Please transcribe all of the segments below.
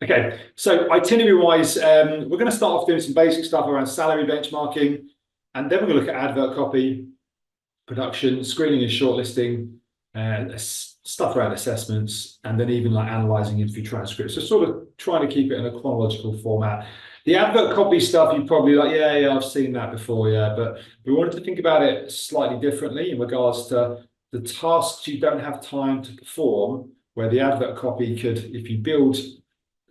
Okay, so itinerary-wise, we're going to start off doing some basic stuff around salary benchmarking, and then we're going to look at advert copy, production, screening and shortlisting, stuff around assessments, and then even like analysing interview transcripts. So sort of trying to keep it in a chronological format. The advert copy stuff, you're probably like, yeah, I've seen that before, yeah. But we wanted to think about it slightly differently in regards to the tasks you don't have time to perform, where the advert copy could, if you build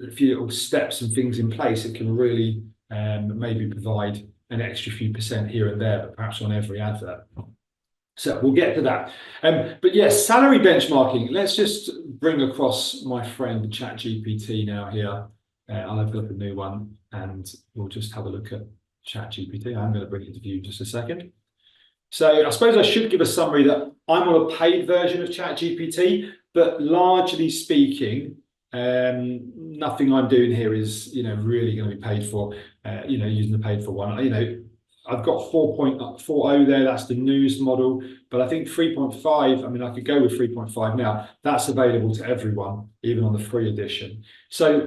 a few little steps and things in place, it can really maybe provide an extra few percent here and there, but perhaps on every advert. So we'll get to that. But yes, salary benchmarking. Let's just bring across my friend ChatGPT now here. I'll have a new one and we'll just have a look at ChatGPT. I'm going to bring it to view just a second. So I suppose I should give a summary that I'm on a paid version of ChatGPT, but largely speaking, nothing I'm doing here is, really going to be paid for, using the paid for one. I've got 4.40 there, that's the news model, but I think 3.5, I mean, I could go with 3.5 now. That's available to everyone, even on the free edition. So,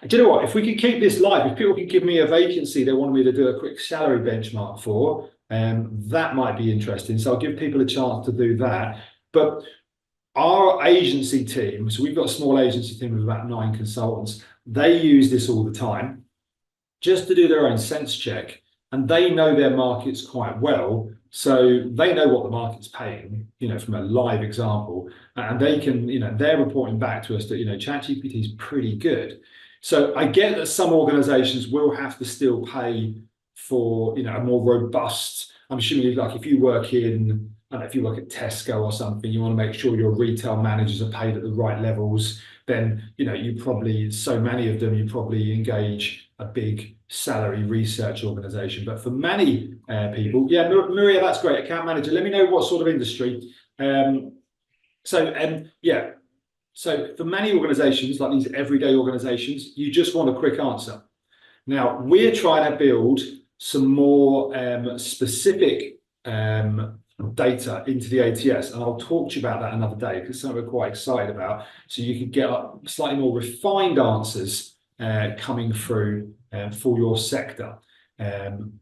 do you know what? If we could keep this live, if people can give me a vacancy they want me to do a quick salary benchmark for, that might be interesting. So I'll give people a chance to do that. But our agency team, so we've got a small agency team of about 9 consultants, they use this all the time just to do their own sense check. And they know their markets quite well. So they know what the market's paying, from a live example. And they can, they're reporting back to us that, ChatGPT is pretty good. So I get that some organizations will have to still pay for, a more robust, I'm assuming like if you work in, I don't know, if you work at Tesco or something, you want to make sure your retail managers are paid at the right levels, then, you probably, so many of them, you probably engage a big salary research organization. But for many people, yeah, Maria, that's great. Account manager, let me know what sort of industry. So for many organizations, like these everyday organizations, you just want a quick answer. Now, we're trying to build some more specific data into the ATS, and I'll talk to you about that another day because it's something we're quite excited about. So you can get slightly more refined answers coming through for your sector.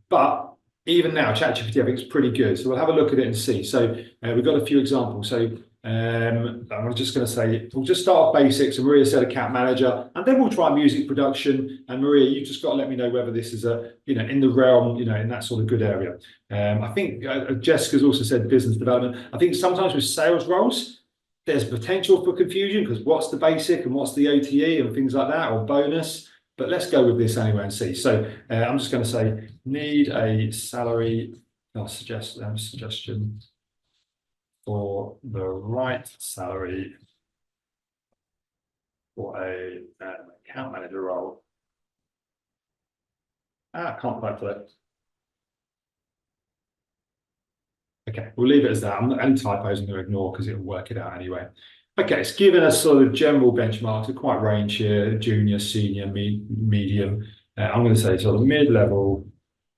But even now, ChatGPT, I think is pretty good. So we'll have a look at it and see. So we've got a few examples. So I'm just going to say, we'll just start off basics. And Maria said account manager, and then we'll try music production. And Maria, you just got to let me know whether this is in the realm, in that sort of good area. I think Jessica's also said business development. I think sometimes with sales roles, there's potential for confusion because what's the basic and what's the OTE and things like that, or bonus. But let's go with this anyway and see. So I'm just going to say, need a salary suggestion for the right salary for a account manager role. I can't quite put it. Okay, we'll leave it as that. Any typos I'm going to ignore because it'll work it out anyway. Okay, it's given us sort of general benchmarks, so quite range here, junior, senior, medium. I'm going to say sort of mid-level.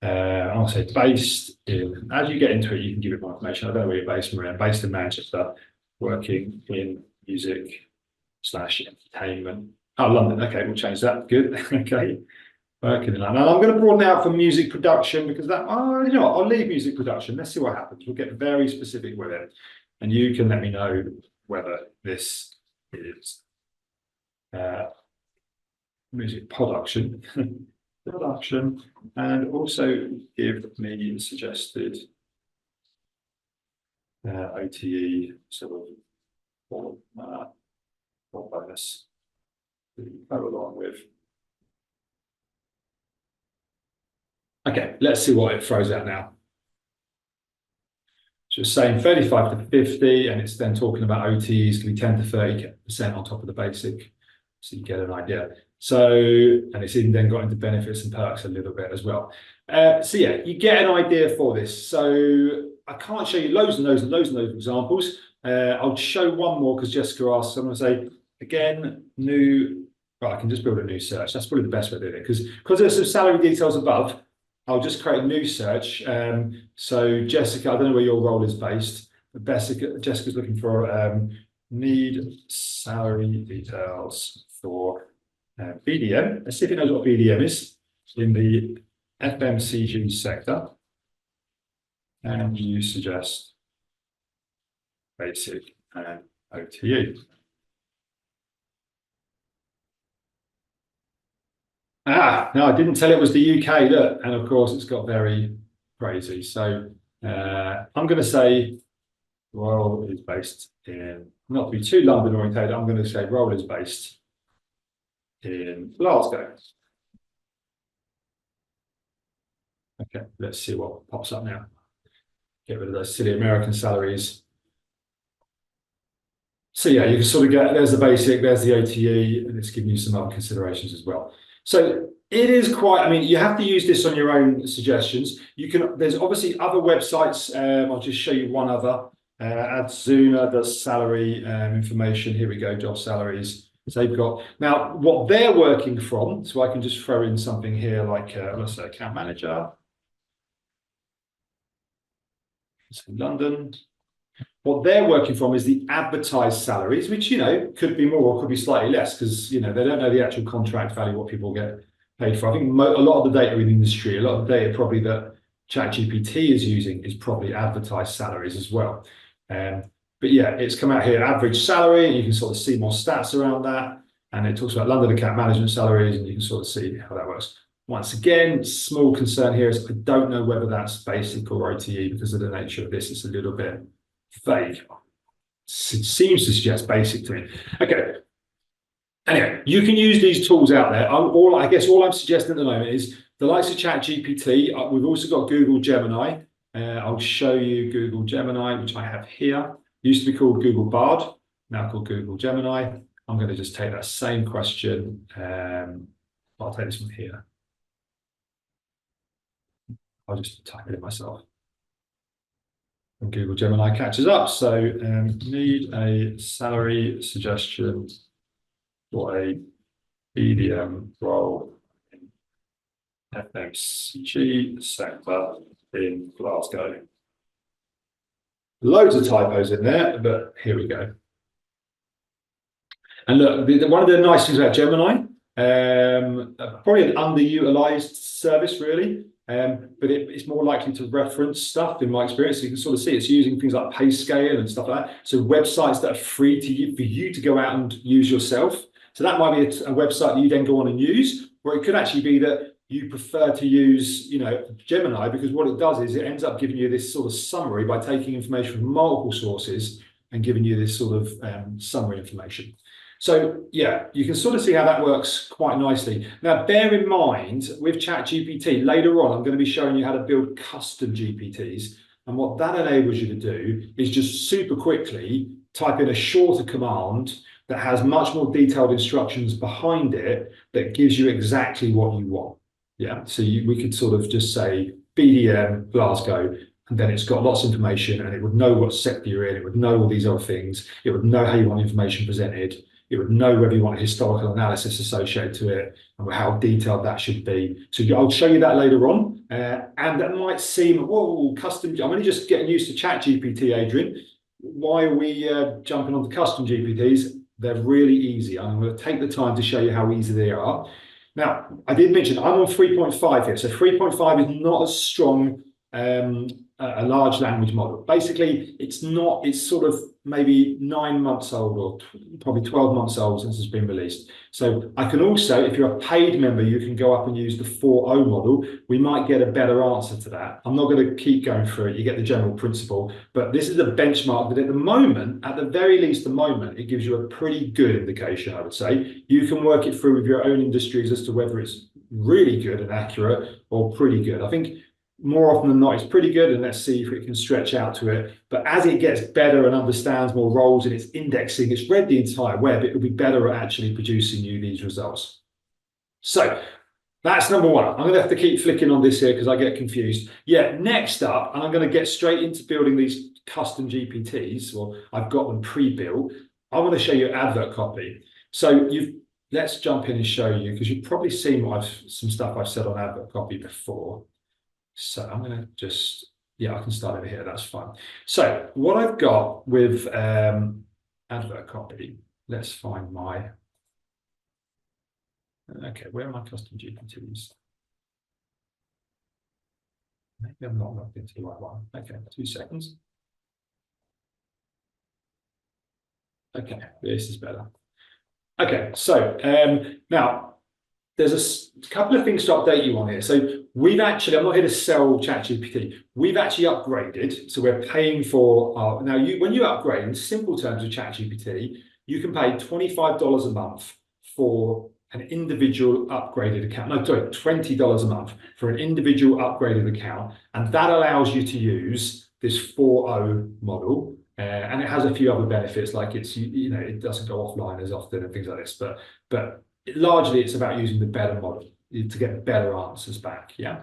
I'll say based in, as you get into it, you can give it more information. I don't know where you're based, Maria. I'm based in Manchester, working in music/entertainment. Oh, London. Okay, we'll change that. Good. Okay. Working in London. And I'm going to broaden out for music production because I'll leave music production. Let's see what happens. We'll get very specific with it. And you can let me know whether this is music production, and also give me suggested OTE sort of or bonus to go along with. Okay, let's see what it throws out now. So it's saying 35 to 50, and it's then talking about OTEs can be 10 to 30% on top of the basic. So you get an idea. So, and it's even then got into benefits and perks a little bit as well. So yeah, you get an idea for this. So I can't show you loads and loads and loads and loads of examples. I'll show one more because Jessica asked. So I'm going to say, again, I can just build a new search. That's probably the best way of doing it because there's some salary details above. I'll just create a new search. So Jessica, I don't know where your role is based, but Jessica's looking for need salary details for BDM. Let's see if it knows what BDM is in the FMCG sector. And you suggest basic and OTE. No, I didn't tell it was the UK, look, and of course it's got very crazy. So I'm going to say role is based in, not to be too London orientated, I'm going to say role is based in Glasgow. Okay, let's see what pops up now. Get rid of those silly American salaries. So yeah, you can sort of get, there's the basic, there's the OTE, and it's giving you some other considerations as well. So it is quite, I mean, you have to use this on your own suggestions. You can, there's obviously other websites. I'll just show you one other. Adzuna does salary information. Here we go, job salaries. So they've got, now what they're working from, so I can just throw in something here like, let's say account manager. It's in London. What they're working from is the advertised salaries, which, you know, could be more or could be slightly less because, you know, they don't know the actual contract value, what people get paid for. I think a lot of the data in the industry, a lot of the data probably that ChatGPT is using is probably advertised salaries as well. But yeah, it's come out here, average salary, and you can sort of see more stats around that. And it talks about London account management salaries, and you can sort of see how that works. Once again, small concern here is I don't know whether that's basic or OTE because of the nature of this. It's a little bit vague. It seems to suggest basic to me. Okay. Anyway, you can use these tools out there. I guess all I'm suggesting at the moment is the likes of ChatGPT. We've also got Google Gemini. I'll show you Google Gemini, which I have here. It used to be called Google Bard, now called Google Gemini. I'm going to just take that same question. I'll take this one here. I'll just type it in myself. And Google Gemini catches up. So need a salary suggestion for a BDM role in FMCG sector in Glasgow. Loads of typos in there, but here we go. And look, one of the nice things about Gemini, probably an underutilized service really, but it's more likely to reference stuff in my experience. So you can sort of see it's using things like pay scale and stuff like that. So websites that are free for you to go out and use yourself. So that might be a website that you then go on and use, or it could actually be that you prefer to use, you know, Gemini, because what it does is it ends up giving you this sort of summary by taking information from multiple sources and giving you this sort of summary information. So yeah, you can sort of see how that works quite nicely. Now, bear in mind with ChatGPT, later on, I'm going to be showing you how to build custom GPTs. And what that enables you to do is just super quickly type in a shorter command that has much more detailed instructions behind it that gives you exactly what you want. Yeah, so we could sort of just say BDM Glasgow, and then it's got lots of information and it would know what sector you're in, it would know all these other things, it would know how you want information presented, it would know whether you want historical analysis associated to it and how detailed that should be. So I'll show you that later on. And that might seem, whoa, custom, I'm only just getting used to ChatGPT, Adrian. Why are we jumping on the custom GPTs? They're really easy. I'm going to take the time to show you how easy they are. Now, I did mention I'm on 3.5 here. So 3.5 is not as strong a large language model. Basically, it's sort of maybe 9 months old or probably 12 months old since it's been released. So I can also, if you're a paid member, you can go up and use the 4.0 model. We might get a better answer to that. I'm not going to keep going through it. You get the general principle, but this is a benchmark that at the moment, at the very least the moment, it gives you a pretty good indication, I would say. You can work it through with your own industries as to whether it's really good and accurate or pretty good. I think more often than not, it's pretty good, and let's see if it can stretch out to it. But as it gets better and understands more roles in its indexing, it's read the entire web, it will be better at actually producing you these results. So that's number one. I'm going to have to keep flicking on this here because I get confused. Yeah, next up, and I'm going to get straight into building these custom GPTs, or I've got them pre-built. I want to show you advert copy. So let's jump in and show you, because you've probably seen some stuff I've said on advert copy before. So I'm going to just, yeah, I can start over here. That's fine. So what I've got with advert copy, let's find my Okay, where are my custom GPTs? Maybe I'm not logged into the right one. Okay, 2 seconds. Okay, this is better. Okay, so now there's a couple of things to update you on here. So we've actually, I'm not here to sell ChatGPT. We've actually upgraded. So we're paying for our, now when you upgrade in simple terms with ChatGPT, you can pay $25 a month for an individual upgraded account. No, sorry, $20 a month for an individual upgraded account. And that allows you to use this 4.0 model. And it has a few other benefits, like it's, you know, it doesn't go offline as often and things like this, but largely it's about using the better model to get better answers back. Yeah.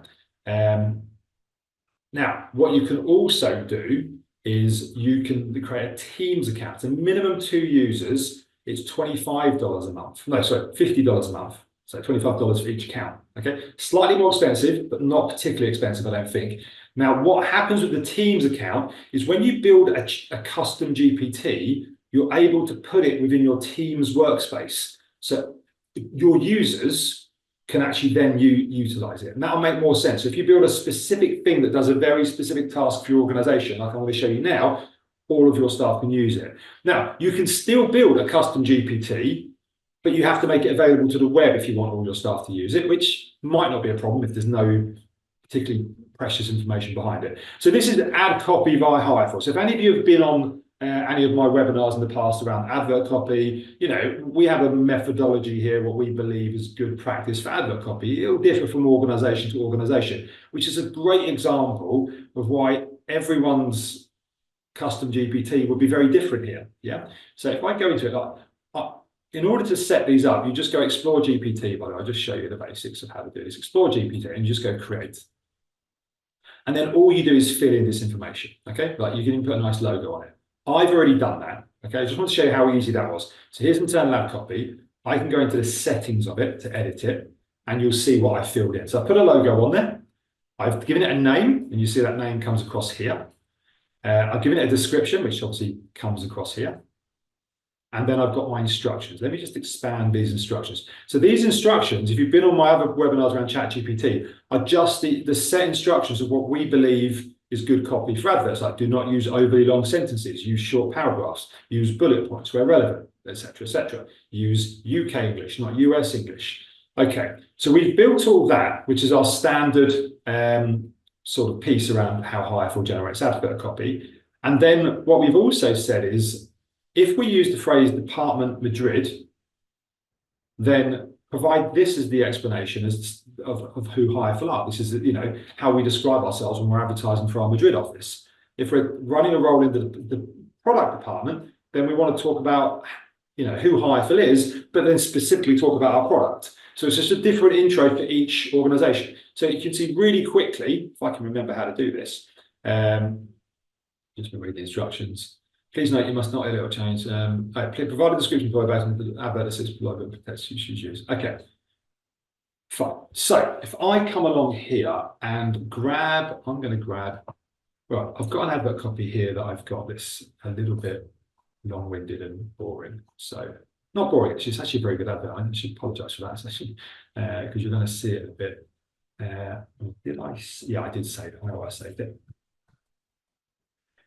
Now, what you can also do is you can create a Teams account. So minimum 2 users, it's $25 a month. No, sorry, $50 a month. So $25 for each account. Okay, slightly more expensive, but not particularly expensive, I don't think. Now, what happens with the Teams account is when you build a custom GPT, you're able to put it within your Teams workspace. So your users can actually then utilize it. And that'll make more sense. So if you build a specific thing that does a very specific task for your organization, like I'm going to show you now, all of your staff can use it. Now, you can still build a custom GPT, but you have to make it available to the web if you want all your staff to use it, which might not be a problem if there's no particularly precious information behind it. So this is ad copy via hireful. So if any of you have been on any of my webinars in the past around advert copy, you know, we have a methodology here, what we believe is good practice for advert copy. It'll differ from organization to organization, which is a great example of why everyone's custom GPT would be very different here. Yeah. So if I go into it, in order to set these up, you just go explore GPT. By the way, I'll just show you the basics of how to do this. Explore GPT and you just go create. And then all you do is fill in this information. Okay. Like you can put a nice logo on it. I've already done that. Okay. I just want to show you how easy that was. So here's internal ad copy. I can go into the settings of it to edit it and you'll see what I filled in. So I put a logo on there. I've given it a name and you see that name comes across here. I've given it a description, which obviously comes across here. And then I've got my instructions. Let me just expand these instructions. So these instructions, if you've been on my other webinars around ChatGPT, are just the set instructions of what we believe is good copy for adverts. Like do not use overly long sentences, use short paragraphs, use bullet points where relevant, etc., etc. Use UK English, not US English. Okay, so we've built all that, which is our standard sort of piece around how hireful generates advert copy. And then what we've also said is, if we use the phrase Department Madrid, then provide this as the explanation of who hireful are. This is, you know, how we describe ourselves when we're advertising for our Madrid office. If we're running a role in the product department, then we want to talk about, you know, who hireful is, but then specifically talk about our product. So it's just a different intro for each organization. So you can see really quickly, if I can remember how to do this, just read the instructions. Please note you must not edit or change. Provide a description for based on the advert assist below, but text you should use. Okay, fine. So if I come along here and grab, I'm going to grab, right, I've got an advert copy here that I've got this a little bit long-winded and boring. So not boring, actually, it's actually a very good advert. I should apologize for that. It's actually because you're going to see it a bit. Yeah, I did save it. I know I saved it.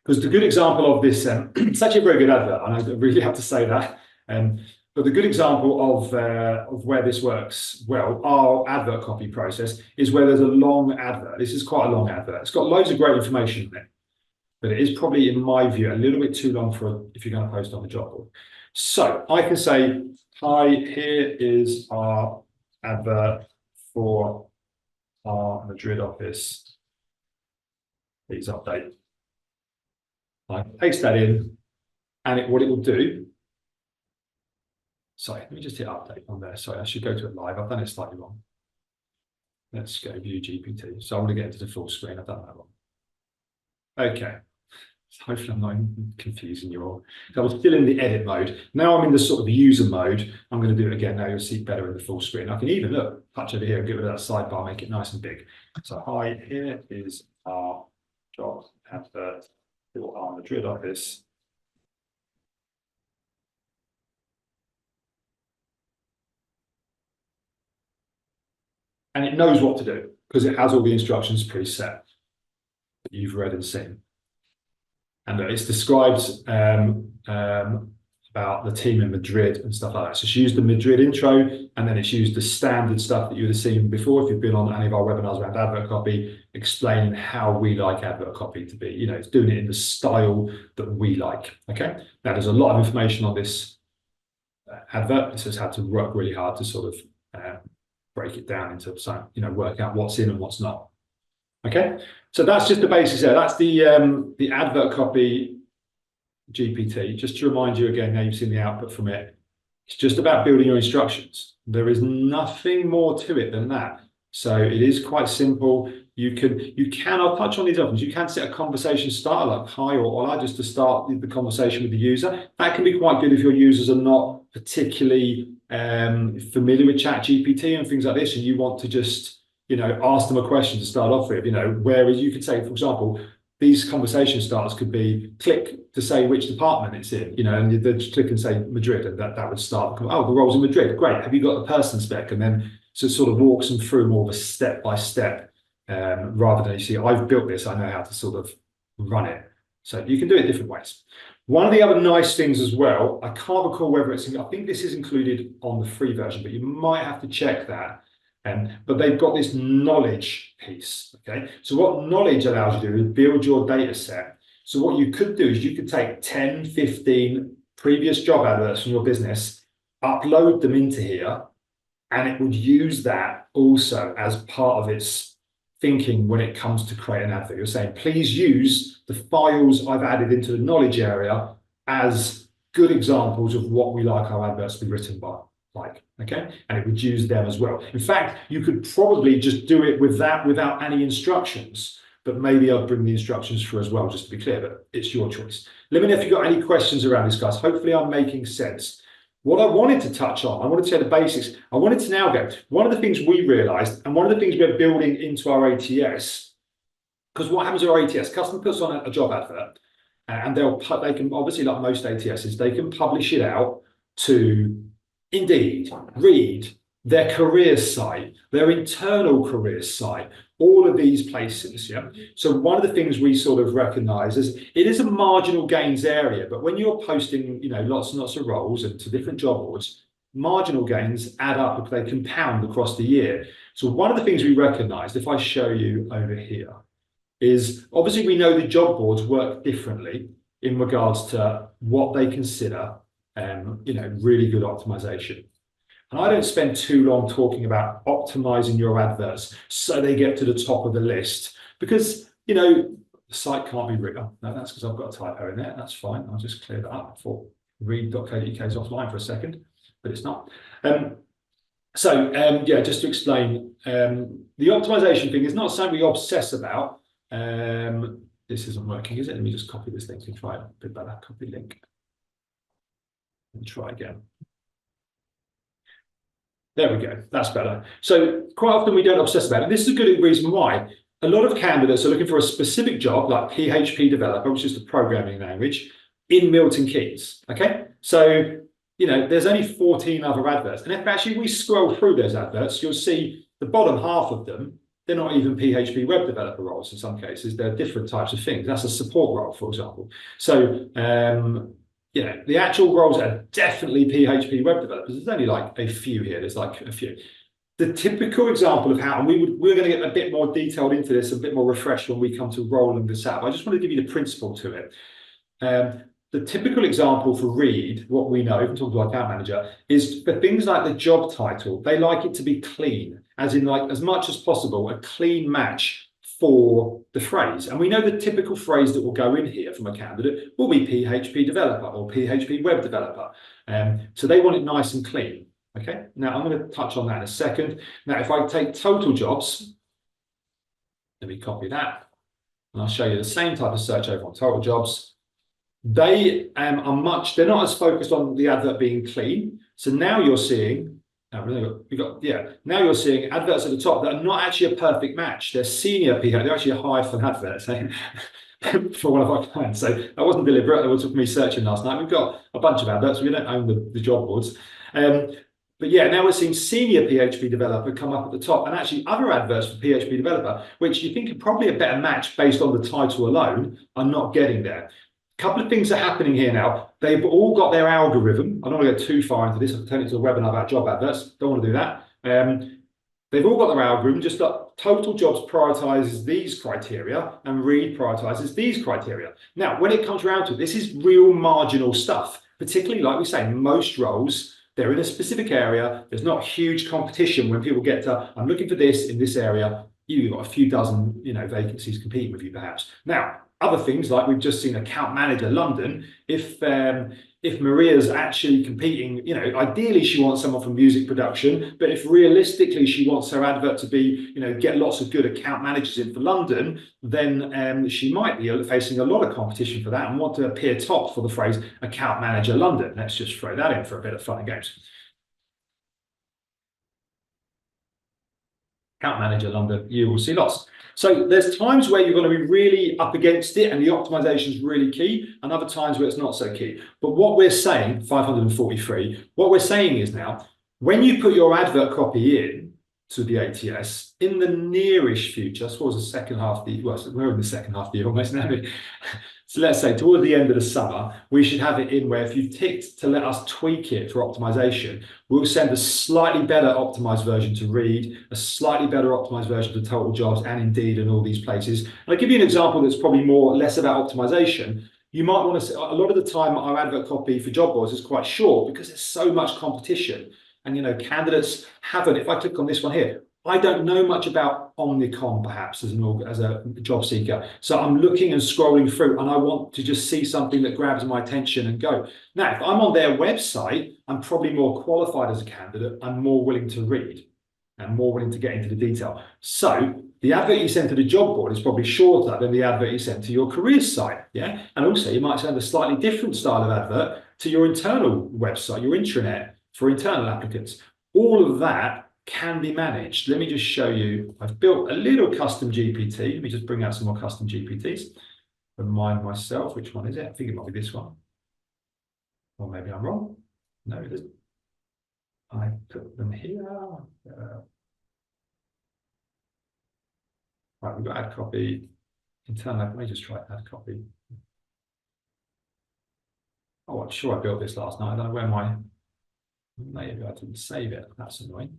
Because the good example of this, it's actually a very good advert, and I really have to say that. But the good example of where this works well, our advert copy process, is where there's a long advert. This is quite a long advert. It's got loads of great information in it, but it is probably, in my view, a little bit too long for if you're going to post on the job board. So I can say, hi, here is our advert for our Madrid office. Please update. I paste that in, and what it will do. Sorry, let me just hit update on there. Sorry, I should go to it live. I've done it slightly wrong. Let's go view GPT. So I want to get into the full screen. I've done that wrong. Okay. So hopefully I'm not confusing you all. So I was still in the edit mode. Now I'm in the sort of user mode. I'm going to do it again. Now you'll see better in the full screen. I can even touch over here and get rid of that sidebar, make it nice and big. So hi, here is our job advert for our Madrid office. and it knows what to do because it has all the instructions preset that you've read and seen. And it's described about the team in Madrid and stuff like that. So she used the Madrid intro, and then it's used the standard stuff that you would have seen before if you've been on any of our webinars around advert copy, explaining how we like advert copy to be. It's doing it in the style that we like. Okay. Now there's a lot of information on this advert. It says had to work really hard to sort of break it down into some, work out what's in and what's not. Okay, so that's just the basics there. That's the advert copy GPT. Just to remind you again, now you've seen the output from it. It's just about building your instructions. There is nothing more to it than that. So it is quite simple. You can, I'll touch on these options. You can set a conversation starter like hi or hola just to start the conversation with the user. That can be quite good if your users are not particularly familiar with ChatGPT and things like this, and you want to just ask them a question to start off with, whereas you could say, for example, these conversation starters could be click to say which department it's in, and they'd just click and say Madrid, and that would start, oh, the role's in Madrid, great, have you got the person spec? And then so it sort of walks them through more of a step-by-step, rather than you see, I've built this, I know how to sort of run it. So you can do it different ways. One of the other nice things as well, I can't recall whether I think this is included on the free version, but you might have to check that. But they've got this knowledge piece, okay? So what knowledge allows you to do is build your data set. So what you could do is you could take 10, 15 previous job adverts from your business, upload them into here, and it would use that also as part of its thinking when it comes to create an advert. You're saying, please use the files I've added into the knowledge area as good examples of what we like our adverts to be written by. Okay, and it would use them as well. In fact, you could probably just do it with that without any instructions, but maybe I'll bring the instructions through as well, just to be clear, but it's your choice. Let me know if you've got any questions around this, guys. Hopefully I'm making sense. What I wanted to touch on, I wanted to say the basics. I wanted to now go, one of the things we realized, and one of the things we're building into our ATS, because what happens with our ATS, customer puts on a job advert, and they can, obviously like most ATSs, they can publish it out to Indeed, Read, their career site, their internal career site, all of these places. Yeah. So one of the things we sort of recognize is it is a marginal gains area, but when you're posting, lots and lots of roles and to different job boards, marginal gains add up if they compound across the year. So one of the things we recognized, if I show you over here, is obviously we know the job boards work differently in regards to what they consider really good optimization. And I don't spend too long talking about optimizing your adverts so they get to the top of the list because, the site can't be written. No, that's because I've got a typo in there. That's fine. I'll just clear that up before read.co.uk is offline for a second, but it's not. Just to explain, the optimization thing is not something we obsess about. This isn't working, is it? Let me just copy this link and try it a bit better. Copy link. And try again. There we go. That's better. So quite often we don't obsess about it. This is a good reason why. A lot of candidates are looking for a specific job like PHP developer, which is the programming language, in Milton Keynes. Okay. So, there's only 14 other adverts. And if actually we scroll through those adverts, you'll see the bottom half of them, they're not even PHP web developer roles in some cases. They're different types of things. That's a support role, for example. So, the actual roles are definitely PHP web developers. There's only like a few here. There's like a few. The typical example of how, and we're going to get a bit more detailed into this, a bit more refreshed when we come to rolling this out. I just want to give you the principle to it. The typical example for Read, what we know, if we talk to our account manager, is for things like the job title, they like it to be clean, as in like as much as possible, a clean match for the phrase. And we know the typical phrase that will go in here from a candidate will be PHP developer or PHP web developer. So they want it nice and clean. Okay, now I'm going to touch on that in a second. Now, if I take total jobs, let me copy that, and I'll show you the same type of search over on total jobs. They they're not as focused on the advert being clean. So now you're seeing, now you're seeing adverts at the top that are not actually a perfect match. They're senior PH, they're actually a hireful advert for one of our clients. So that wasn't deliberate. That was me searching last night. We've got a bunch of adverts. We don't own the job boards. But yeah, now we're seeing senior PHP developer come up at the top, and actually other adverts for PHP developer, which you think are probably a better match based on the title alone, are not getting there. A couple of things are happening here now. They've all got their algorithm. I don't want to go too far into this. I've turned it into a webinar about job adverts. Don't want to do that. They've all got their algorithm, just like Total Jobs prioritizes these criteria and Reed prioritizes these criteria. Now, when it comes around to it, this is real marginal stuff, particularly like we say, most roles, they're in a specific area. There's not huge competition when people get to, I'm looking for this in this area. You've got a few dozen, vacancies competing with you perhaps. Now, other things like we've just seen account manager London, if Maria's actually competing, ideally she wants someone from music production, but if realistically she wants her advert to be, get lots of good account managers in for London, then she might be facing a lot of competition for that and want to appear top for the phrase account manager London. Let's just throw that in for a bit of fun and games. Account manager London, you will see lots. So there's times where you're going to be really up against it and the optimization is really key, and other times where it's not so key. But what we're saying, 543, what we're saying is now, when you put your advert copy in to the ATS, in the nearish future, I suppose the second half of the, well, we're in the second half of the year almost now. So let's say toward the end of the summer, we should have it in where if you've ticked to let us tweak it for optimization, we'll send a slightly better optimized version to Reed, a slightly better optimized version to Total Jobs and Indeed and all these places. And I'll give you an example that's probably less about optimization. You might want to say, a lot of the time our advert copy for job boards is quite short because there's so much competition. And candidates haven't, if I click on this one here, I don't know much about Omnicom perhaps as a job seeker. So I'm looking and scrolling through and I want to just see something that grabs my attention and go. Now, if I'm on their website, I'm probably more qualified as a candidate. I'm more willing to read and more willing to get into the detail. So the advert you send to the job board is probably shorter than the advert you send to your careers site. Yeah. And also you might send a slightly different style of advert to your internal website, your intranet for internal applicants. All of that can be managed. Let me just show you. I've built a little custom GPT. Let me just bring out some more custom GPTs. Remind myself, which one is it? I think it might be this one. Or maybe I'm wrong. No, it isn't. I put them here. Right, we've got add copy. Internal, let me just try add copy. Oh, I'm sure I built this last night. I don't know where maybe I didn't save it. That's annoying.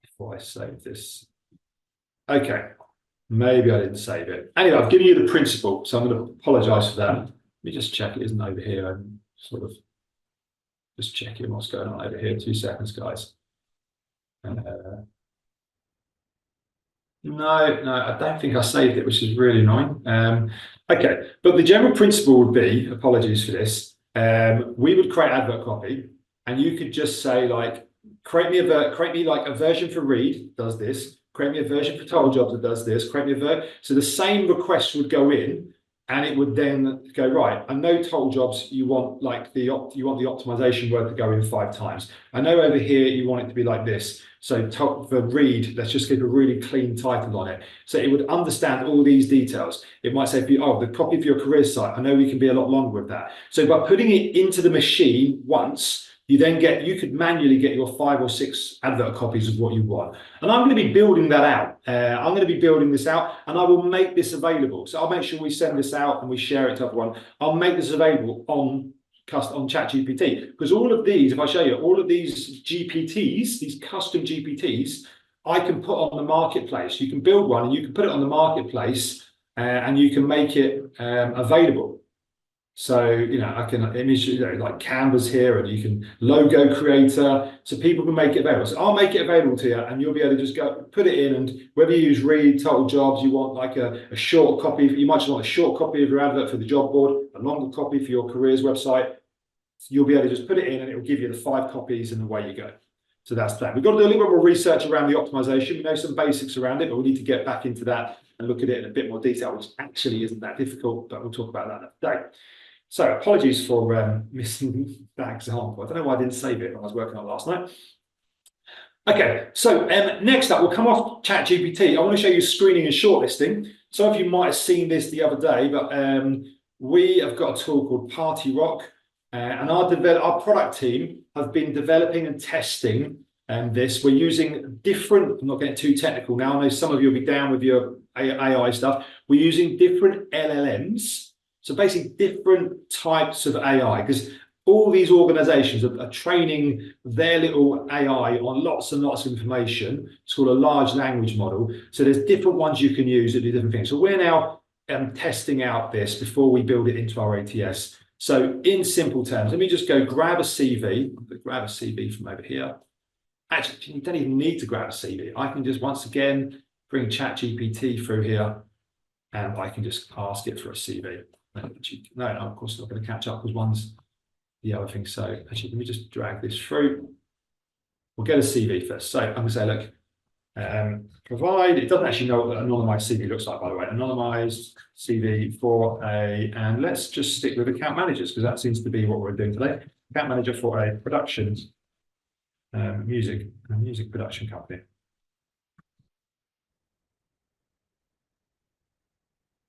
Before I save this. Okay, maybe I didn't save it. Anyway, I've given you the principle, so I'm going to apologize for that. Let me just check it isn't over here. I'm sort of just checking what's going on over here. 2 seconds, guys. No, I don't think I saved it, which is really annoying. Okay, but the general principle would be, apologies for this, we would create advert copy, and you could just say like, create me like a version for Reed does this, create me a version for Total Jobs that does this, create me a version. So the same request would go in, and it would then go, right, I know Total Jobs, you want the optimization word to go in 5 times. I know over here you want it to be like this. So for Reed, let's just give a really clean title on it. So it would understand all these details. It might say, oh, the copy for your career site. I know we can be a lot longer with that. So by putting it into the machine once, you could manually get your 5 or 6 advert copies of what you want. And I'm going to be building that out. I'm going to be building this out, and I will make this available. So I'll make sure we send this out and we share it to everyone. I'll make this available on ChatGPT, because all of these, if I show you, all of these GPTs, these custom GPTs, I can put on the marketplace. You can build one and you can put it on the marketplace and you can make it available. So, I can image, like Canva's here, and you can logo creator, so people can make it available. So I'll make it available to you, and you'll be able to just go put it in, and whether you use Reed, Total Jobs, you want like a short copy, you might just want a short copy of your advert for the job board, a longer copy for your careers website. You'll be able to just put it in and it will give you the 5 copies and away you go. So that's that. We've got to do a little bit more research around the optimization. We know some basics around it, but we need to get back into that and look at it in a bit more detail, which actually isn't that difficult, but we'll talk about that another day. So apologies for missing that example. I don't know why I didn't save it when I was working on it last night. Okay, so next up, we'll come off ChatGPT. I want to show you screening and shortlisting. Some of you might have seen this the other day, but we have got a tool called Party Rock. And our product team have been developing and testing this. We're using different, I'm not getting too technical now, I know some of you will be down with your AI stuff. We're using different LLMs, so basically different types of AI, because all these organizations are training their little AI on lots and lots of information. It's called a large language model. So there's different ones you can use that do different things. So we're now testing out this before we build it into our ATS. So in simple terms, let me just go grab a CV. Grab a CV from over here. Actually, you don't even need to grab a CV. I can just, once again, bring ChatGPT through here, and I can just ask it for a CV. No, of course, it's not going to catch up because one's the other thing. So actually, let me just drag this through. We'll get a CV first. So I'm going to say, look, provide, it doesn't actually know what an anonymized CV looks like, by the way, anonymized CV for and let's just stick with account managers, because that seems to be what we're doing today. Account manager for a production, music production company.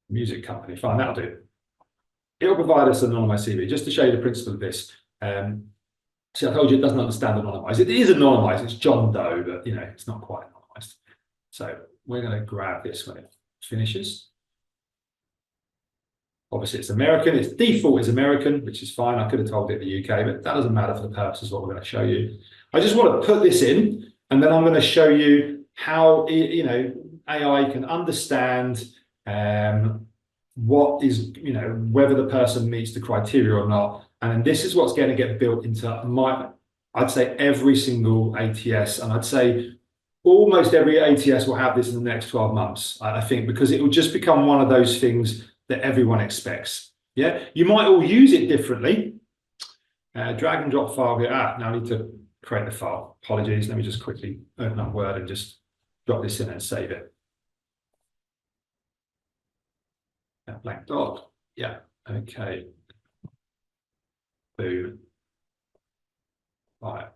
Music company, fine, that'll do. It'll provide us an anonymized CV, just to show you the principle of this. So I told you it doesn't understand anonymized. It is anonymized, it's John Doe, but you know, it's not quite anonymized. So we're going to grab this when it finishes. Obviously, it's American. Its default is American, which is fine. I could have told it the UK, but that doesn't matter for the purposes of what we're going to show you. I just want to put this in, and then I'm going to show you how AI can understand what is, whether the person meets the criteria or not. And then this is what's going to get built into I'd say every single ATS, and I'd say almost every ATS will have this in the next 12 months, I think, because it will just become one of those things that everyone expects. Yeah, you might all use it differently. Drag and drop file here. Now I need to create the file. Apologies. Let me just quickly open up Word and just drop this in and save it. Blank dot. Yeah. Okay. Boom. Right.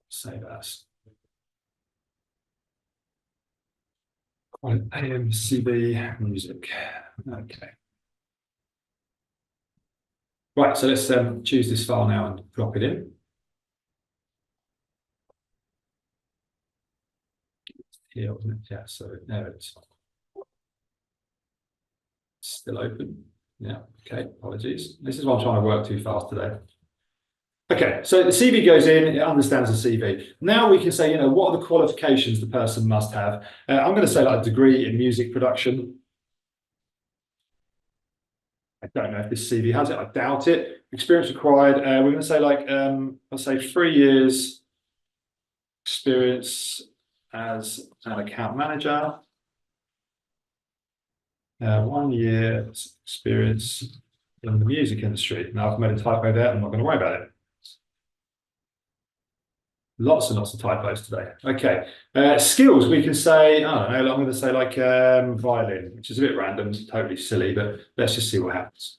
Save as. AMCB music. Okay. Right, so let's choose this file now and drop it in. Here, wasn't it? Yeah, so there it's still open. Yeah, okay, apologies. This is what I'm trying to work too fast today. Okay, so the CV goes in, it understands the CV. Now we can say, what are the qualifications the person must have? I'm going to say like a degree in music production. I don't know if this CV has it, I doubt it. Experience required, we're going to say like, let's say 3 years experience as an account manager. 1 year experience in the music industry. Now I've made a typo there, I'm not going to worry about it. Lots and lots of typos today. Okay, skills, we can say, I don't know, I'm going to say like violin, which is a bit random, totally silly, but let's just see what happens.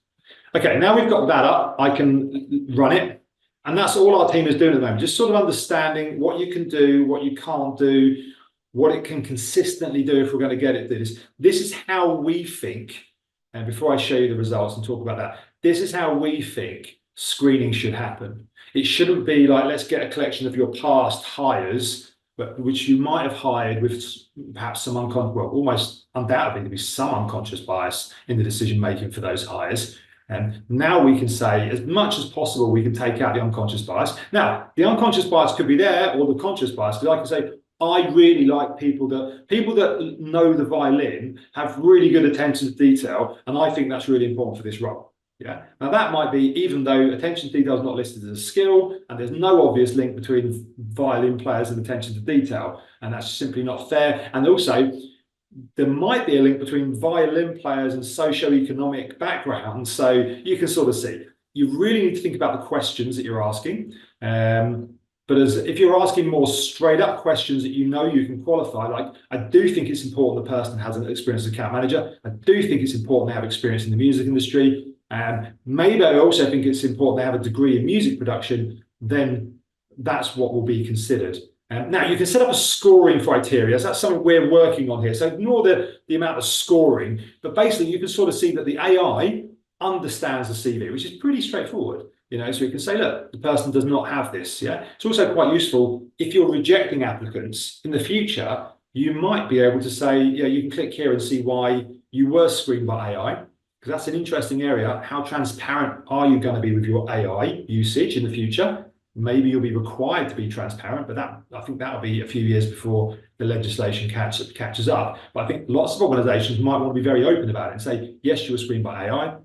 Okay, now we've got that up, I can run it. And that's all our team is doing at the moment, just sort of understanding what you can do, what you can't do, what it can consistently do if we're going to get it to this. This is how we think, and before I show you the results and talk about that, this is how we think screening should happen. It shouldn't be like, let's get a collection of your past hires, but which you might have hired with perhaps some almost undoubtedly to be some unconscious bias in the decision making for those hires. And now we can say, as much as possible, we can take out the unconscious bias. Now, the unconscious bias could be there, or the conscious bias, because I can say, I really like people that know the violin, have really good attention to detail, and I think that's really important for this role. Yeah. Now that might be, even though attention to detail is not listed as a skill, and there's no obvious link between violin players and attention to detail, and that's simply not fair. And also, there might be a link between violin players and socioeconomic backgrounds. So you can sort of see, you really need to think about the questions that you're asking. But if you're asking more straight up questions that you can qualify, like I do think it's important the person has an experience as account manager. I do think it's important they have experience in the music industry. Maybe I also think it's important they have a degree in music production, then that's what will be considered. Now, you can set up a scoring criteria. So that's something we're working on here. So ignore the amount of scoring, but basically you can sort of see that the AI understands the CV, which is pretty straightforward. So you can say, look, the person does not have this. Yeah, it's also quite useful if you're rejecting applicants in the future. You might be able to say, yeah, you can click here and see why you were screened by AI, because that's an interesting area. How transparent are you going to be with your AI usage in the future? Maybe you'll be required to be transparent, but I think that'll be a few years before the legislation catches up. But I think lots of organizations might want to be very open about it and say, yes, you were screened by AI.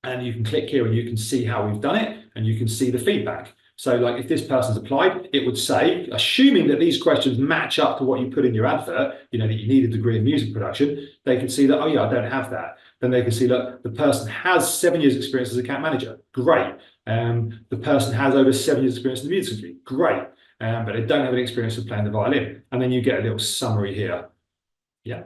And you can click here and you can see how we've done it and you can see the feedback. So like if this person's applied, it would say, assuming that these questions match up to what you put in your advert, that you need a degree in music production, they can see that, oh yeah, I don't have that. Then they can see that the person has 7 years experience as account manager. Great. The person has over 7 years experience in the music industry. Great. But they don't have any experience of playing the violin. And then you get a little summary here. Yeah.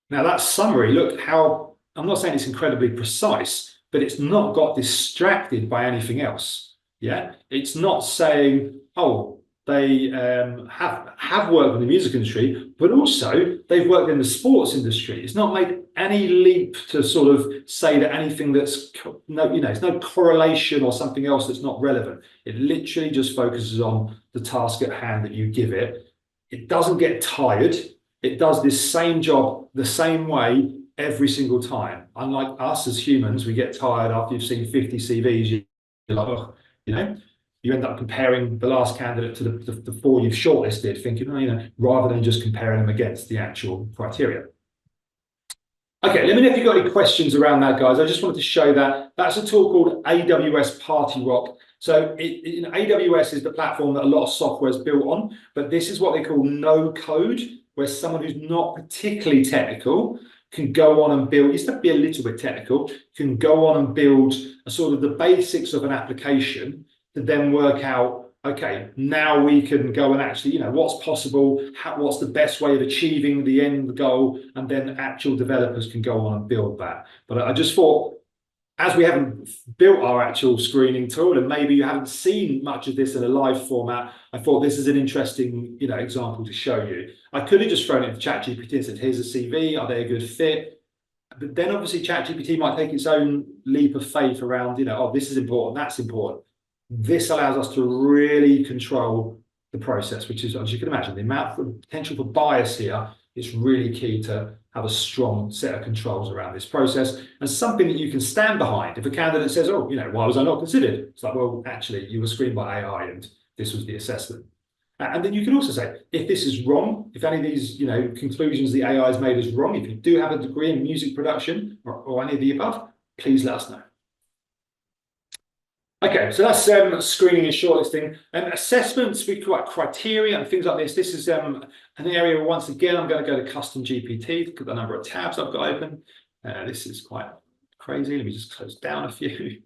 Now that summary, look how, I'm not saying it's incredibly precise, but it's not got distracted by anything else. Yeah, it's not saying, oh, they have worked in the music industry, but also they've worked in the sports industry. It's not made any leap to sort of say that anything that's it's no correlation or something else that's not relevant. It literally just focuses on the task at hand that you give it. It doesn't get tired. It does this same job the same way every single time. Unlike us as humans, we get tired after you've seen 50 CVs. You're like, oh, you end up comparing the last candidate to the 4 you've shortlisted, thinking, rather than just comparing them against the actual criteria. Okay, let me know if you've got any questions around that, guys. I just wanted to show that. That's a tool called AWS Party Rock. So AWS is the platform that a lot of software is built on, but this is what they call no code, where someone who's not particularly technical can go on and build, you still have to be a little bit technical, can go on and build a sort of the basics of an application to then work out, okay, now we can go and actually, what's possible, what's the best way of achieving the end goal, and then actual developers can go on and build that. But I just thought, as we haven't built our actual screening tool, and maybe you haven't seen much of this in a live format, I thought this is an interesting, example to show you. I could have just thrown it to ChatGPT and said, here's a CV, are they a good fit? But then obviously ChatGPT might take its own leap of faith around, oh, this is important, that's important. This allows us to really control the process, which is, as you can imagine, the amount of potential for bias here is really key to have a strong set of controls around this process and something that you can stand behind. If a candidate says, oh, why was I not considered? It's like, well, actually, you were screened by AI and this was the assessment. And then you can also say, if this is wrong, if any of these, conclusions the AI has made is wrong, if you do have a degree in music production or any of the above, please let us know. Okay, so that's screening and shortlisting. Assessments, we call it criteria and things like this. This is an area where, once again, I'm going to go to custom GPT, look at the number of tabs I've got open. This is quite crazy. Let me just close down a few.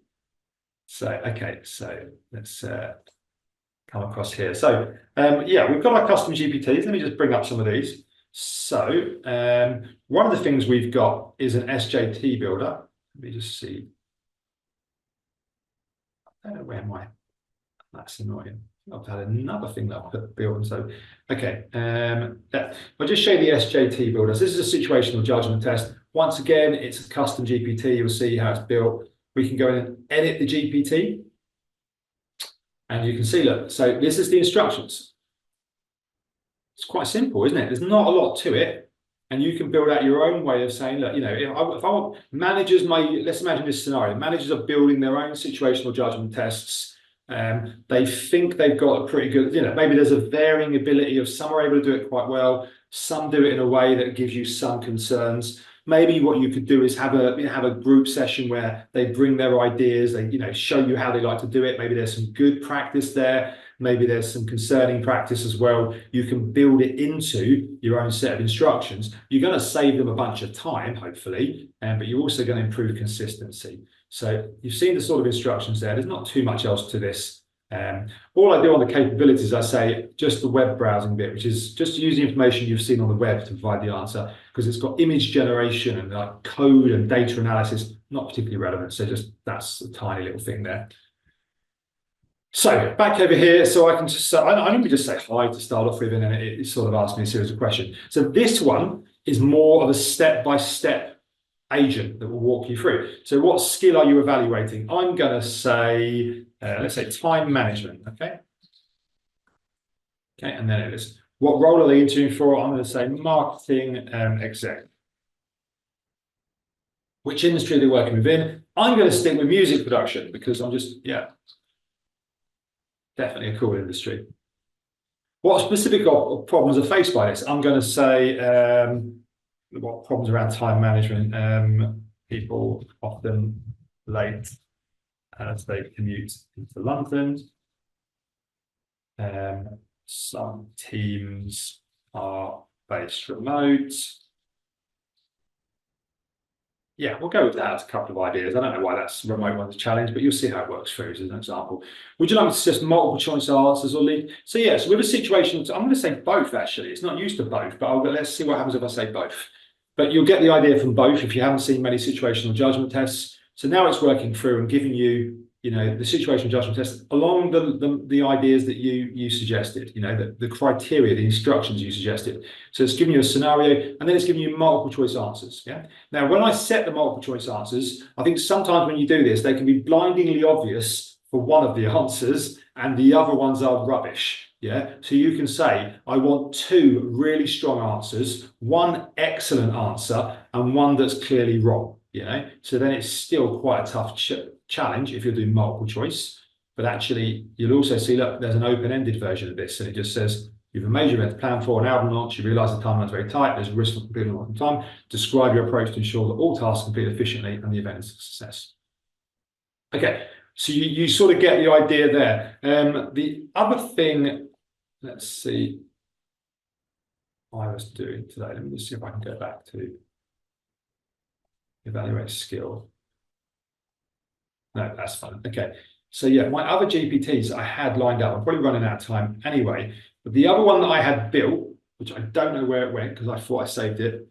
So, okay, so let's come across here. So, yeah, we've got our custom GPTs. Let me just bring up some of these. So, one of the things we've got is an SJT builder. Let me just see. Where that's annoying. I've had another thing that I've put built. So, okay, I'll just show you the SJT builder. So this is a situational judgment test. Once again, it's a custom GPT. You'll see how it's built. We can go in and edit the GPT. And you can see, look, so this is the instructions. It's quite simple, isn't it? There's not a lot to it. And you can build out your own way of saying, look, if I want managers, let's imagine this scenario. Managers are building their own situational judgment tests. They think they've got a pretty good, maybe there's a varying ability of some are able to do it quite well. Some do it in a way that gives you some concerns. Maybe what you could do is have a group session where they bring their ideas, they show you how they like to do it. Maybe there's some good practice there. Maybe there's some concerning practice as well. You can build it into your own set of instructions. You're going to save them a bunch of time, hopefully, but you're also going to improve consistency. So you've seen the sort of instructions there. There's not too much else to this. All I do on the capabilities, I say just the web browsing bit, which is just to use the information you've seen on the web to provide the answer, because it's got image generation and like code and data analysis, not particularly relevant. So just that's a tiny little thing there. So back over here, so I can just I normally just say hi to start off with, and then it sort of asks me a series of questions. So this one is more of a step-by-step agent that will walk you through. So what skill are you evaluating? I'm going to say, let's say time management, okay? Okay, and then it is, what role are they interviewing for? I'm going to say marketing exec. Which industry are they working within? I'm going to stick with music production because I'm just, yeah, definitely a cool industry. What specific problems are faced by this? I'm going to say what problems around time management. People often late as they commute into London. Some teams are based remote. Yeah, we'll go with that as a couple of ideas. I don't know why that's remote one's a challenge, but you'll see how it works through as an example. Would you like me to suggest multiple choice answers or lead? So yes, with a situation, I'm going to say both actually. It's not used to both, but let's see what happens if I say both. But you'll get the idea from both if you haven't seen many situational judgment tests. So now it's working through and giving you, the situational judgment test along the ideas that you suggested, the criteria, the instructions you suggested. So it's giving you a scenario and then it's giving you multiple choice answers. Yeah. Now, when I set the multiple choice answers, I think sometimes when you do this, they can be blindingly obvious for one of the answers and the other ones are rubbish. Yeah. So you can say, I want 2 really strong answers, 1 excellent answer, and 1 that's clearly wrong. So then it's still quite a tough challenge if you're doing multiple choice. But actually, you'll also see, look, there's an open-ended version of this, and it just says, you have a major event to plan for, an album launch, you realise the timeline's very tight, there's a risk of completing on time. Describe your approach to ensure that all tasks complete efficiently and the event is a success. Okay, so you sort of get the idea there. The other thing, let's see, I was doing today. Let me just see if I can go back to evaluate skill. No, that's fine. Okay. So yeah, my other GPTs I had lined up. I'm probably running out of time anyway. But the other one that I had built, which I don't know where it went because I thought I saved it.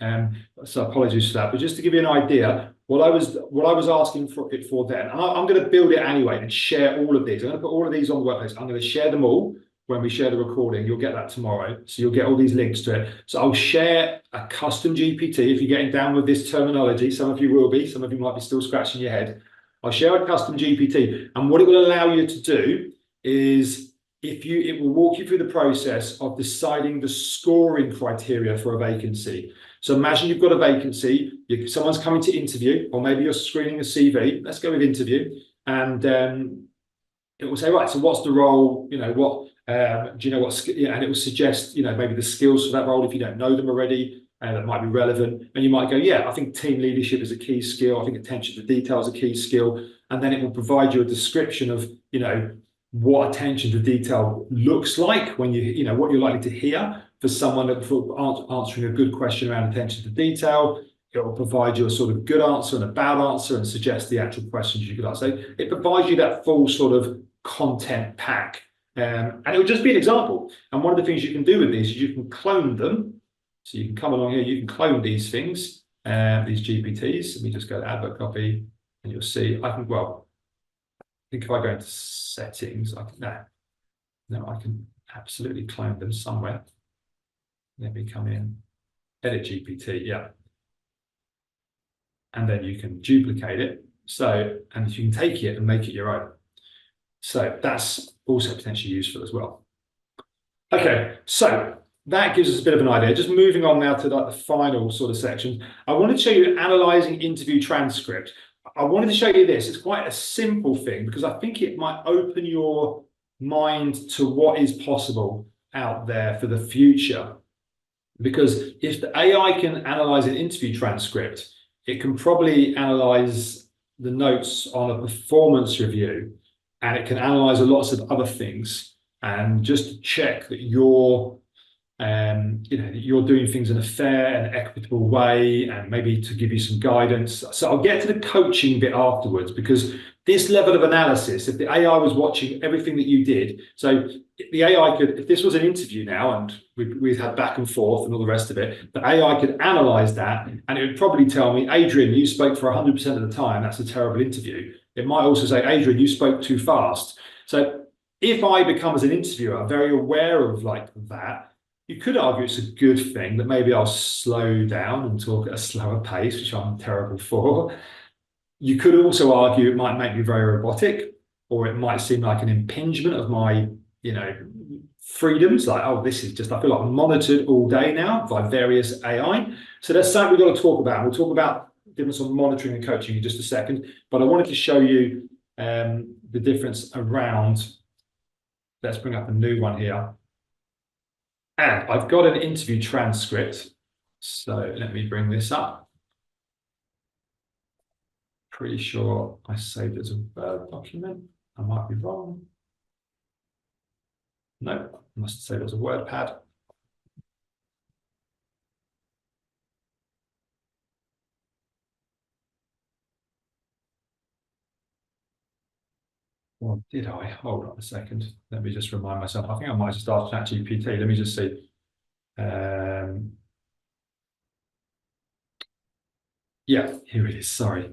So apologies for that. But just to give you an idea, what I was asking for it for then, and I'm going to build it anyway and share all of these. I'm going to put all of these on the workplace. I'm going to share them all when we share the recording. You'll get that tomorrow. So you'll get all these links to it. So I'll share a custom GPT if you're getting down with this terminology. Some of you will be, some of you might be still scratching your head. I'll share a custom GPT. And what it will allow you to do is it will walk you through the process of deciding the scoring criteria for a vacancy. So imagine you've got a vacancy, someone's coming to interview, or maybe you're screening a CV. Let's go with interview. And it will say, right, so what's the role? Do you know what, and it will suggest, maybe the skills for that role if you don't know them already. That might be relevant. And you might go, yeah, I think team leadership is a key skill. I think attention to detail is a key skill. And then it will provide you a description of, what attention to detail looks like when what you're likely to hear for someone for answering a good question around attention to detail. It will provide you a sort of good answer and a bad answer and suggest the actual questions you could ask. So it provides you that full sort of content pack. And it will just be an example. And one of the things you can do with these is you can clone them. So you can come along here, you can clone these things, these GPTs. Let me just go to advert copy and you'll see, I think if I go into settings, I can absolutely clone them somewhere. Let me come in, edit GPT, yeah. And then you can duplicate it. So, and you can take it and make it your own. So that's also potentially useful as well. Okay, so that gives us a bit of an idea. Just moving on now to the final sort of section. I wanted to show you analyzing interview transcript. I wanted to show you this. It's quite a simple thing because I think it might open your mind to what is possible out there for the future. Because if the AI can analyze an interview transcript, it can probably analyze the notes on a performance review, and it can analyze lots of other things, and just to check that you're doing things in a fair and equitable way, and maybe to give you some guidance. So I'll get to the coaching bit afterwards, because this level of analysis, if the AI was watching everything that you did, so the AI could, if this was an interview now and we've had back and forth and all the rest of it, the AI could analyze that and it would probably tell me, Adrian, you spoke for 100% of the time. That's a terrible interview. It might also say, Adrian, you spoke too fast. So if I become as an interviewer very aware of like that, You could argue it's a good thing that maybe I'll slow down and talk at a slower pace, which I'm terrible for. You could also argue it might make me very robotic, or it might seem like an impingement of my, freedoms. Like, oh, this is just, I feel like I'm monitored all day now by various AI. So there's something we've got to talk about. We'll talk about the difference on monitoring and coaching in just a second. But I wanted to show you the difference around, let's bring up a new one here. And I've got an interview transcript. So let me bring this up. Pretty sure I saved it as a Word document. I might be wrong. No, I must have saved it as a Word pad. Or did I? Hold on a second. Let me just remind myself. I think I might just start ChatGPT. Let me just see. Yeah, here it is. Sorry.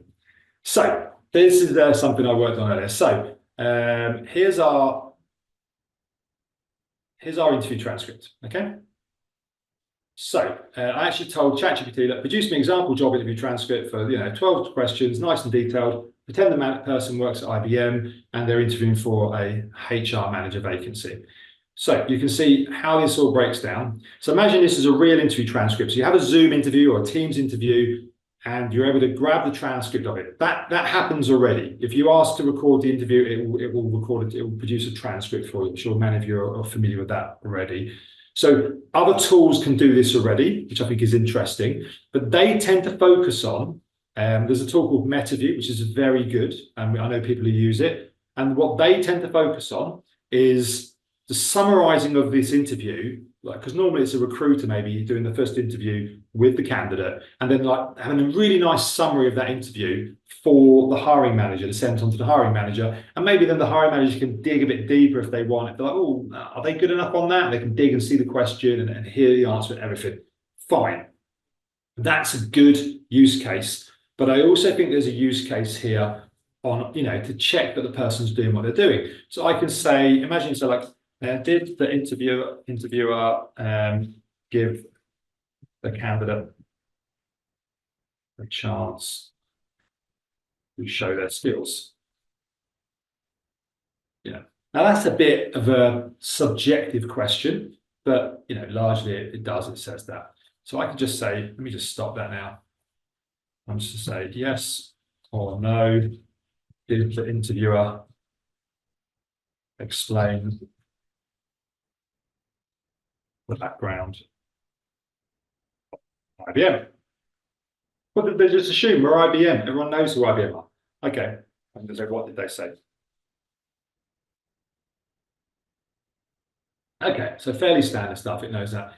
So this is something I worked on earlier. So here's our interview transcript. Okay. So I actually told ChatGPT that produce me an example job interview transcript for 12 questions, nice and detailed. Pretend the person works at IBM and they're interviewing for a HR manager vacancy. So you can see how this all breaks down. So imagine this is a real interview transcript. So you have a Zoom interview or a Teams interview, and you're able to grab the transcript of it. That happens already. If you ask to record the interview, it will record it. It will produce a transcript for you. I'm sure many of you are familiar with that already. So other tools can do this already, which I think is interesting, but they tend to focus on, there's a tool called MetaView, which is very good, and I know people who use it. And what they tend to focus on is the summarizing of this interview, because normally it's a recruiter maybe doing the first interview with the candidate, and then like having a really nice summary of that interview for the hiring manager to send on to the hiring manager. And maybe then the hiring manager can dig a bit deeper if they want. If they're like, oh, are they good enough on that? They can dig and see the question and hear the answer and everything. Fine. That's a good use case. But I also think there's a use case here on, to check that the person's doing what they're doing. So I can say, imagine, so like, did the interviewer give the candidate a chance to show their skills? Now that's a bit of a subjective question, but largely it does. It says that. So I can just say, let me just stop that now. I'm just to say yes or no. Did the interviewer explain the background of IBM? What did they just assume? We're IBM. Everyone knows who IBM are. Okay. And so what did they say? Okay, so fairly standard stuff. It knows that.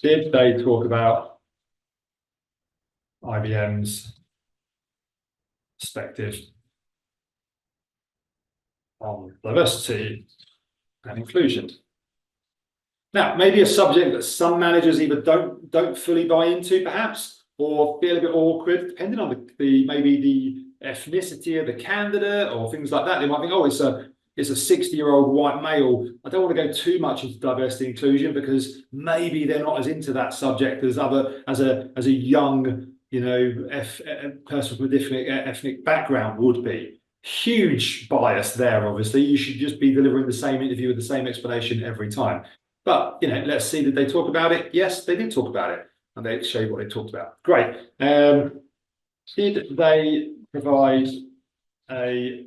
Did they talk about IBM's perspective on diversity and inclusion? Now, maybe a subject that some managers either don't fully buy into, perhaps, or feel a bit awkward, depending on maybe the ethnicity of the candidate or things like that. They might think, oh, it's a 60-year-old white male. I don't want to go too much into diversity and inclusion because maybe they're not as into that subject as a young, person from a different ethnic background would be. Huge bias there, obviously. You should just be delivering the same interview with the same explanation every time. But, let's see, did they talk about it? Yes, they did talk about it. And they show you what they talked about. Great. Did they provide a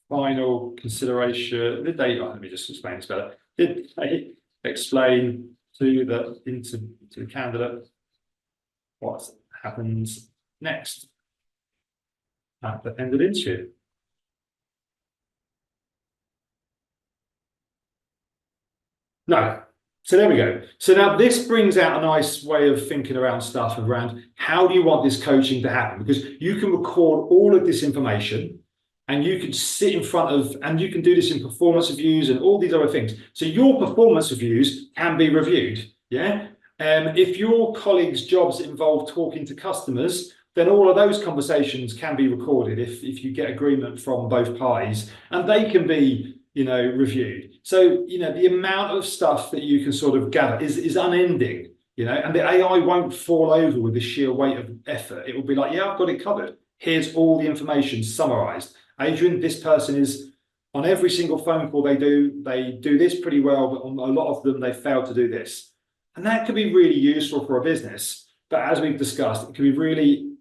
final consideration? Did they, let me just explain this better. Did they explain to the candidate what happens next at the end of the interview? No. So there we go. So now this brings out a nice way of thinking around stuff around how do you want this coaching to happen? Because you can record all of this information and you can sit in front of, and you can do this in performance reviews and all these other things. So your performance reviews can be reviewed. Yeah. If your colleagues' jobs involve talking to customers, then all of those conversations can be recorded if you get agreement from both parties, and they can be, reviewed. So, the amount of stuff that you can sort of gather is unending, and the AI won't fall over with the sheer weight of effort. It will be like, yeah, I've got it covered. Here's all the information summarized. Adrian, this person is on every single phone call they do this pretty well, but on a lot of them, they fail to do this. And that could be really useful for a business. But as we've discussed, it can be really,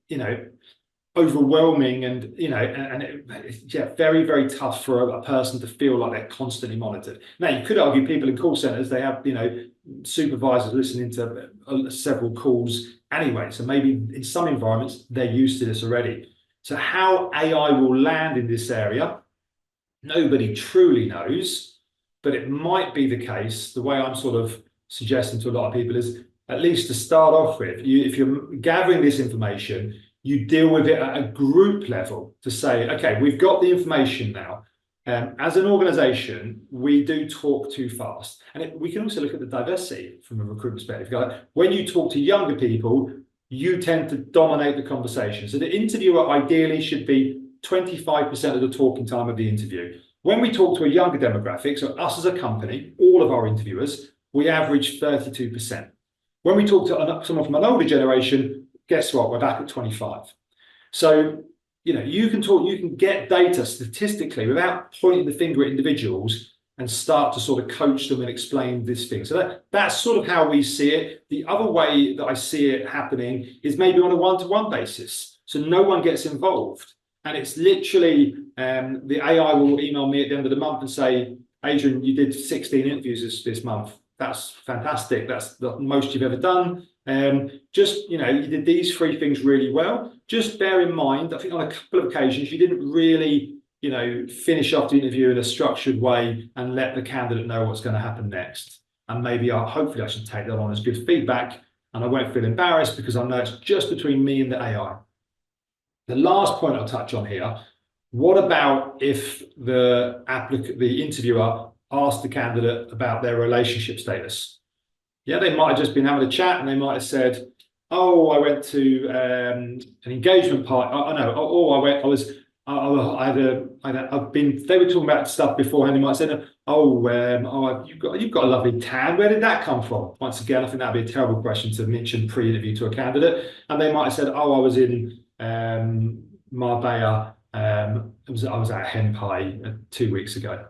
overwhelming and, very, very tough for a person to feel like they're constantly monitored. Now, you could argue people in call centers, they have, supervisors listening to several calls anyway. So maybe in some environments, they're used to this already. So how AI will land in this area, nobody truly knows, but it might be the case. The way I'm sort of suggesting to a lot of people is, at least to start off with, if you're gathering this information, you deal with it at a group level to say, okay, we've got the information now. As an organization, we do talk too fast. And we can also look at the diversity from a recruitment perspective. When you talk to younger people, you tend to dominate the conversation. So the interviewer ideally should be 25% of the talking time of the interview. When we talk to a younger demographic, so us as a company, all of our interviewers, we average 32%. When we talk to someone from an older generation, guess what? We're back at 25. So, you can get data statistically without pointing the finger at individuals and start to sort of coach them and explain this thing. So that's sort of how we see it. The other way that I see it happening is maybe on a one-to-one basis. So no one gets involved. And it's literally the AI will email me at the end of the month and say, Adrian, you did 16 interviews this month. That's fantastic. That's the most you've ever done. You did these 3 things really well. Just bear in mind, I think on a couple of occasions, you didn't really, finish off the interview in a structured way and let the candidate know what's going to happen next. And maybe hopefully I should take that on as good feedback and I won't feel embarrassed because I know it's just between me and the AI. The last point I'll touch on here, what about if the interviewer asked the candidate about their relationship status? Yeah, they might have just been having a chat and they might have said, oh, I went to an engagement party. They were talking about stuff beforehand. They might have said, you've got a lovely tan. Where did that come from? Once again, I think that'd be a terrible question to mention pre-interview to a candidate. And they might have said, oh, I was in Marbella. I was at a hen party 2 weeks ago.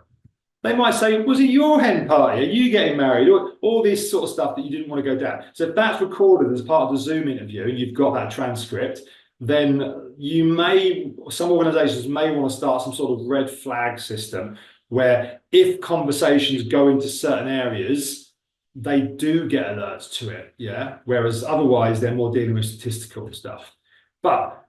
They might say, was it your hen party? Are you getting married? Or all this sort of stuff that you didn't want to go down. So if that's recorded as part of the Zoom interview and you've got that transcript, then some organizations may want to start some sort of red flag system where if conversations go into certain areas, they do get alerts to it, yeah? Whereas otherwise, they're more dealing with statistical stuff. But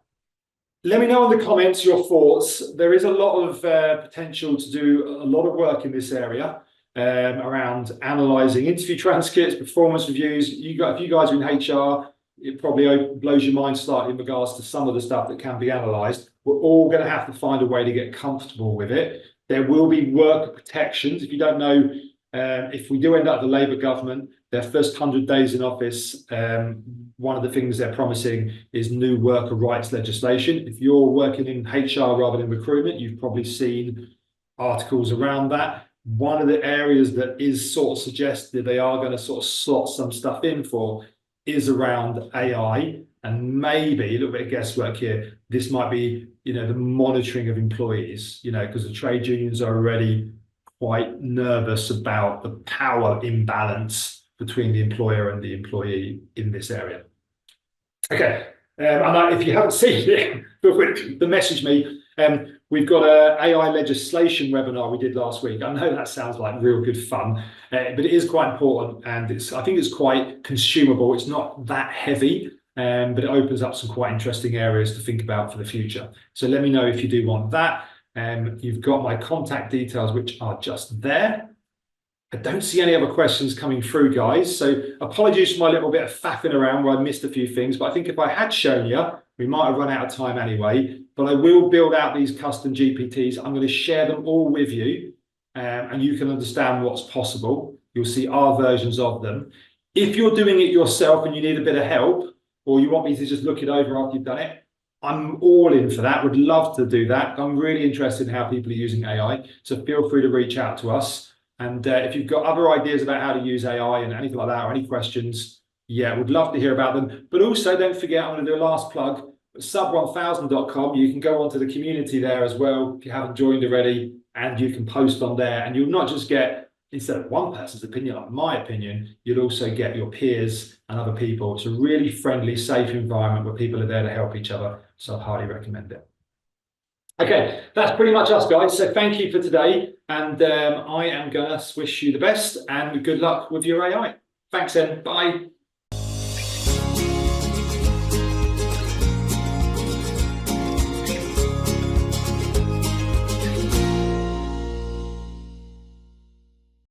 let me know in the comments your thoughts. There is a lot of potential to do a lot of work in this area around analysing interview transcripts, performance reviews. If you guys are in HR, it probably blows your mind slightly in regards to some of the stuff that can be analysed. We're all going to have to find a way to get comfortable with it. There will be worker protections. If you don't know, if we do end up with the Labour government, their first 100 days in office, one of the things they're promising is new worker rights legislation. If you're working in HR rather than recruitment, you've probably seen articles around that. One of the areas that is sort of suggested they are going to sort of slot some stuff in for is around AI, and maybe a little bit of guesswork here. This might be, the monitoring of employees, because the trade unions are already quite nervous about the power imbalance between the employer and the employee in this area. Okay, and if you haven't seen it, feel free to message me. We've got an AI legislation webinar we did last week. I know that sounds like real good fun, but it is quite important, and I think it's quite consumable. It's not that heavy, but it opens up some quite interesting areas to think about for the future. So let me know if you do want that. You've got my contact details, which are just there. I don't see any other questions coming through, guys. So apologies for my little bit of faffing around where I missed a few things, but I think if I had shown you, we might have run out of time anyway. But I will build out these custom GPTs. I'm going to share them all with you, and you can understand what's possible. You'll see our versions of them. If you're doing it yourself and you need a bit of help, or you want me to just look it over after you've done it, I'm all in for that. Would love to do that. I'm really interested in how people are using AI. So feel free to reach out to us. And if you've got other ideas about how to use AI and anything like that, or any questions, yeah, would love to hear about them. But also, don't forget, I'm going to do a last plug, sub1000.com. You can go onto the community there as well if you haven't joined already, and you can post on there. And you'll not just get, instead of one person's opinion, like my opinion, you'll also get your peers and other people. It's a really friendly, safe environment where people are there to help each other. So I highly recommend it. Okay, that's pretty much us, guys. So thank you for today. And I am going to wish you the best and good luck with your AI. Thanks, then. Bye.